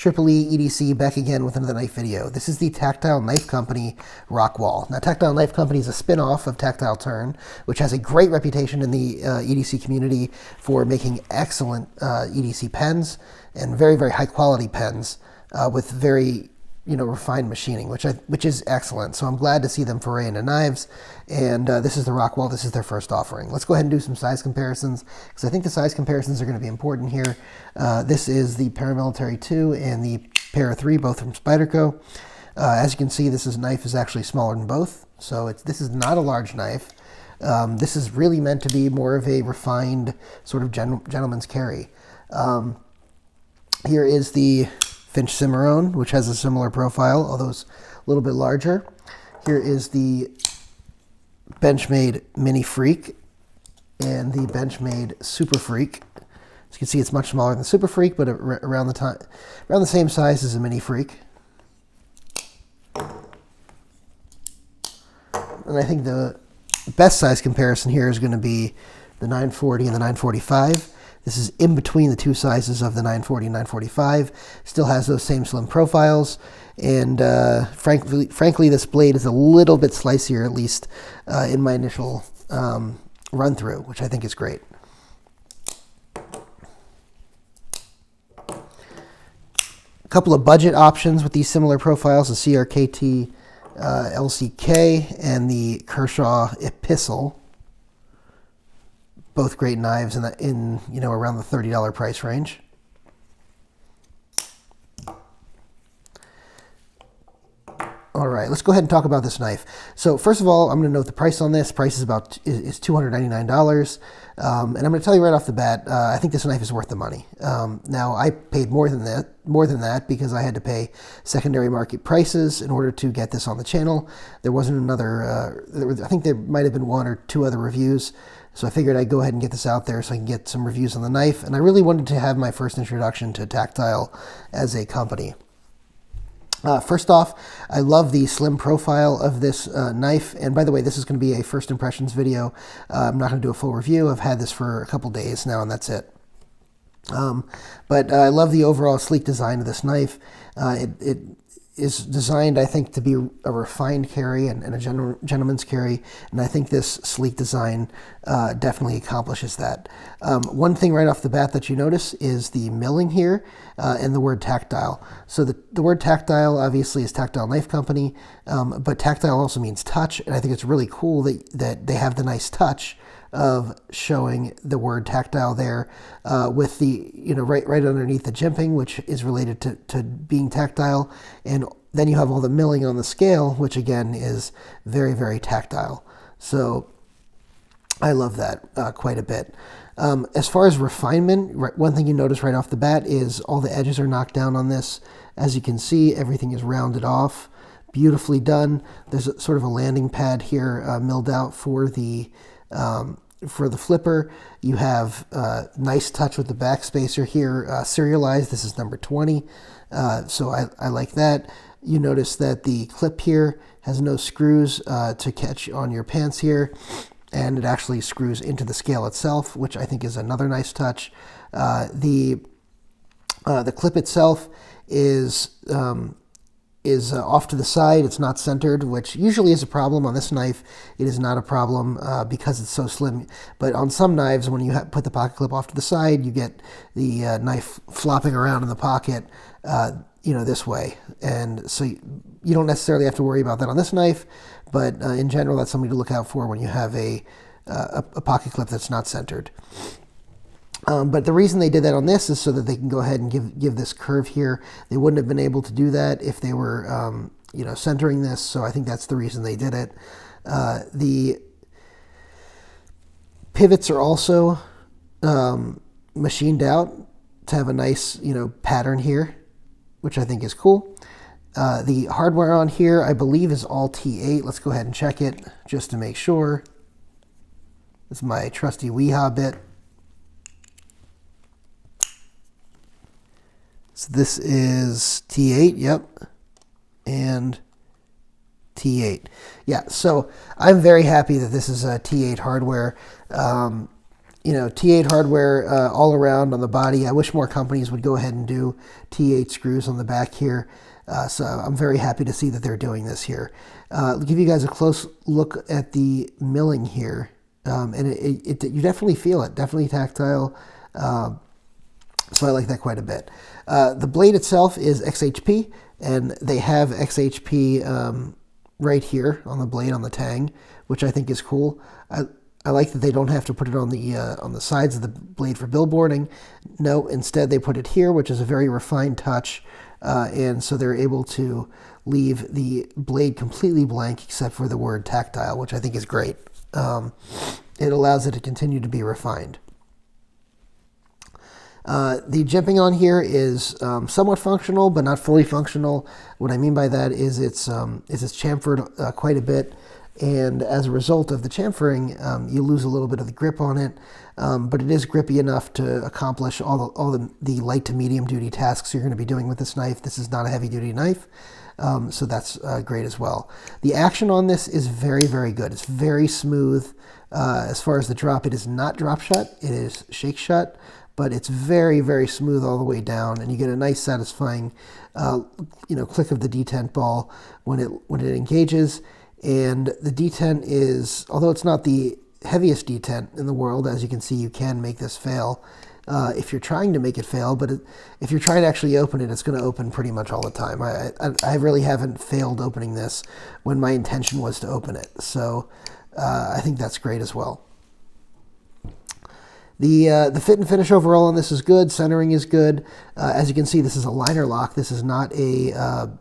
Triple E EDC back again with another knife video. This is the Tactile Knife Company Rockwall. Now, Tactile Knife Company is a spin-off of Tactile Turn, which has a great reputation in the EDC community for making excellent EDC pens and very, very high-quality pens with very refined machining, which is excellent. So I'm glad to see them foray into knives. And this is the Rockwall. This is their first offering. Let's go ahead and do some size comparisons, because I think the size comparisons are going to be important here. This is the Paramilitary 2 and the Para 3, both from Spyderco. As you can see, this knife is actually smaller than both. So this is not a large knife. This is really meant to be more of a refined sort of gentleman's carry. Here is the Finch Cimarron, which has a similar profile, although it's a little bit larger. Here is the Benchmade Mini Freak and the Benchmade Super Freak. As you can see, it's much smaller than Super Freak, but around the same size as a Mini Freak. And I think the best size comparison here is going to be the 940 and the 945. This is in between the two sizes of the 940 and 945. Still has those same slim profiles. And frankly, this blade is a little bit slicier, at least in my initial run through, which I think is great. A couple of budget options with these similar profiles, the CRKT LCK and the Kershaw Epistle. Both great knives in around the $30 price range. All right, let's go ahead and talk about this knife. So first of all, I'm going to note the price on this. Price is $299, and I'm going to tell you right off the bat, I think this knife is worth the money. Now, I paid more than that because I had to pay secondary market prices in order to get this on the channel. There wasn't another. I think there might have been one or two other reviews. So I figured I'd go ahead and get this out there so I can get some reviews on the knife. And I really wanted to have my first introduction to Tactile as a company. First off, I love the slim profile of this knife. And by the way, this is going to be a first impressions video. I'm not going to do a full review. I've had this for a couple days now, and that's it. But I love the overall sleek design of this knife. It is designed, I think, to be a refined carry and a gentleman's carry, and I think this sleek design definitely accomplishes that. One thing right off the bat that you notice is the milling here and the word tactile. So the word tactile obviously is Tactile Knife Company, but tactile also means touch, and I think it's really cool that they have the nice touch of showing the word tactile there with the, right underneath the jimping, which is related to being tactile. And then you have all the milling on the scale, which again is very, very tactile. So I love that quite a bit. As far as refinement, one thing you notice right off the bat is all the edges are knocked down on this. As you can see, everything is rounded off, beautifully done. There's sort of a landing pad here milled out for the flipper. You have nice touch with the backspacer here, serialized. This is number 20, so I like that. You notice that the clip here has no screws to catch on your pants here, and it actually screws into the scale itself, which I think is another nice touch. The clip itself is off to the side. It's not centered, which usually is a problem. On this knife, it is not a problem because it's so slim. But on some knives, when you put the pocket clip off to the side, you get the knife flopping around in the pocket, this way. And so you don't necessarily have to worry about that on this knife, but in general, that's something to look out for when you have a pocket clip that's not centered. But the reason they did that on this is so that they can go ahead and give this curve here. They wouldn't have been able to do that if they were, centering this. So I think that's the reason they did it. The pivots are also machined out to have a nice, pattern here, which I think is cool. The hardware on here, I believe, is all T8. Let's go ahead and check it just to make sure. This is my trusty Weehaw bit. So this is T8, yep, and T8. Yeah, so I'm very happy that this is a T8 hardware. T8 hardware all around on the body. I wish more companies would go ahead and do T8 screws on the back here. So I'm very happy to see that they're doing this here. I'll give you guys a close look at the milling here. And you definitely feel it, definitely tactile. So I like that quite a bit. The blade itself is XHP, and they have XHP right here on the blade on the tang, which I think is cool. I like that they don't have to put it on the sides of the blade for billboarding. No, instead they put it here, which is a very refined touch, and so they're able to leave the blade completely blank except for the word tactile, which I think is great. It allows it to continue to be refined. The jimping on here is somewhat functional, but not fully functional. What I mean by that is it's chamfered quite a bit, and as a result of the chamfering, you lose a little bit of the grip on it, but it is grippy enough to accomplish all the light to medium duty tasks you're going to be doing with this knife. This is not a heavy duty knife, so that's great as well. The action on this is very, very good. It's very smooth. As far as the drop, it is not drop shut, it is shake shut, but it's very, very smooth all the way down, and you get a nice satisfying click of the detent ball when it engages. And the detent is, although it's not the heaviest detent in the world, as you can see, you can make this fail if you're trying to make it fail, but if you're trying to actually open it, it's going to open pretty much all the time. I really haven't failed opening this when my intention was to open it, so I think that's great as well. The fit and finish overall on this is good. Centering is good. As you can see, this is a liner lock. This is not a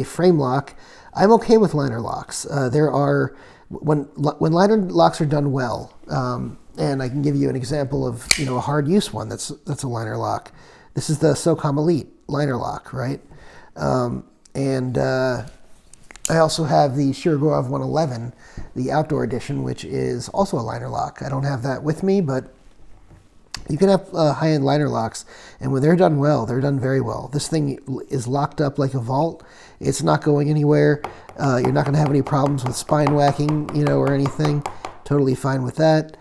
frame lock. I'm okay with liner locks. When liner locks are done well, and I can give you an example of a hard use one that's a liner lock. This is the SOCOM Elite liner lock, right? I also have the Shirogorov 111, the outdoor edition, which is also a liner lock. I don't have that with me, but you can have high-end liner locks, and when they're done well, they're done very well. This thing is locked up like a vault. It's not going anywhere. You're not going to have any problems with spine whacking, or anything. Totally fine with that.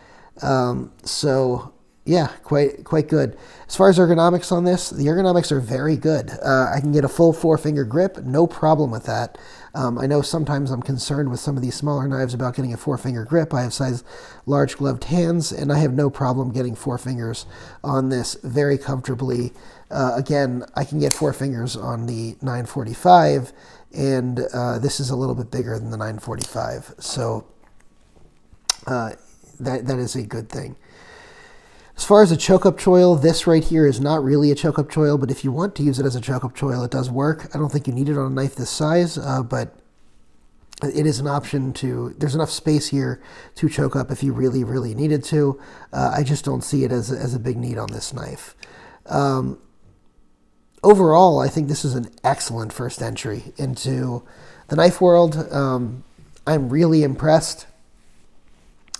So yeah, quite good. As far as ergonomics on this, the ergonomics are very good. I can get a full 4-finger grip, no problem with that. I know sometimes I'm concerned with some of these smaller knives about getting a 4-finger grip. I have size large gloved hands, and I have no problem getting 4 fingers on this very comfortably. Again, I can get 4 fingers on the 945, and this is a little bit bigger than the 945, so that is a good thing. As far as a choke-up choil, this right here is not really a choke-up choil, but if you want to use it as a choke-up choil, it does work. I don't think you need it on a knife this size, but it is an option there's enough space here to choke up if you really, really needed to. I just don't see it as a big need on this knife. Overall, I think this is an excellent first entry into the knife world. I'm really impressed.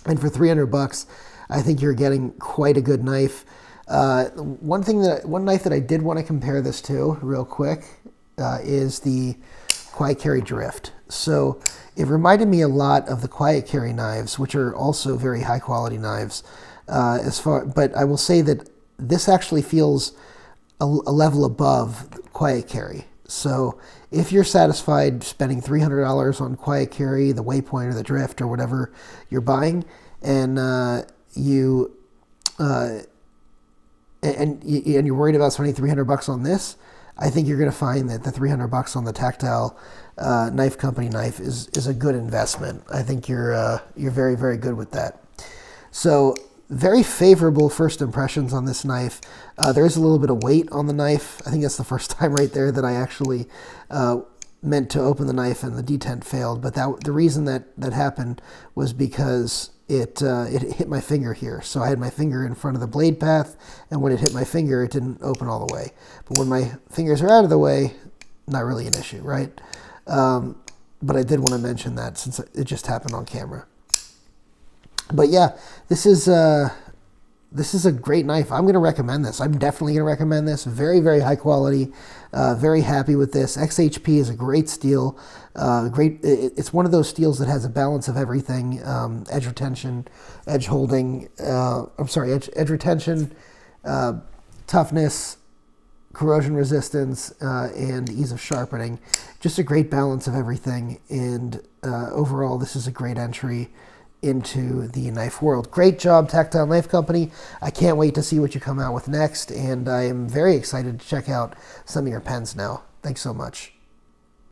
And for $300, I think you're getting quite a good knife. One knife that I did want to compare this to real quick is the Quiet Carry Drift. So it reminded me a lot of the Quiet Carry knives, which are also very high quality knives. But I will say that this actually feels a level above Quiet Carry. So if you're satisfied spending $300 on Quiet Carry, the Waypoint or the Drift or whatever you're buying, and you're worried about spending $300 on this, I think you're going to find that the $300 on the Tactile Knife Company knife is a good investment. I think you're very, very good with that. So very favorable first impressions on this knife. There is a little bit of weight on the knife. I think that's the first time right there that I actually meant to open the knife and the detent failed. But the reason that happened was because it hit my finger here. So I had my finger in front of the blade path, and when it hit my finger, it didn't open all the way. But when my fingers are out of the way, not really an issue, right? But I did want to mention that since it just happened on camera. But yeah, this is this is a great knife. I'm going to recommend this. I'm definitely going to recommend this. Very, very high quality. Very happy with this. XHP is a great steel. It's one of those steels that has a balance of everything. Edge retention, edge holding, edge retention, toughness, corrosion resistance, and ease of sharpening. Just a great balance of everything. And overall, this is a great entry into the knife world. Great job, Tactile Knife Company. I can't wait to see what you come out with next, and I am very excited to check out some of your pens now. Thanks so much.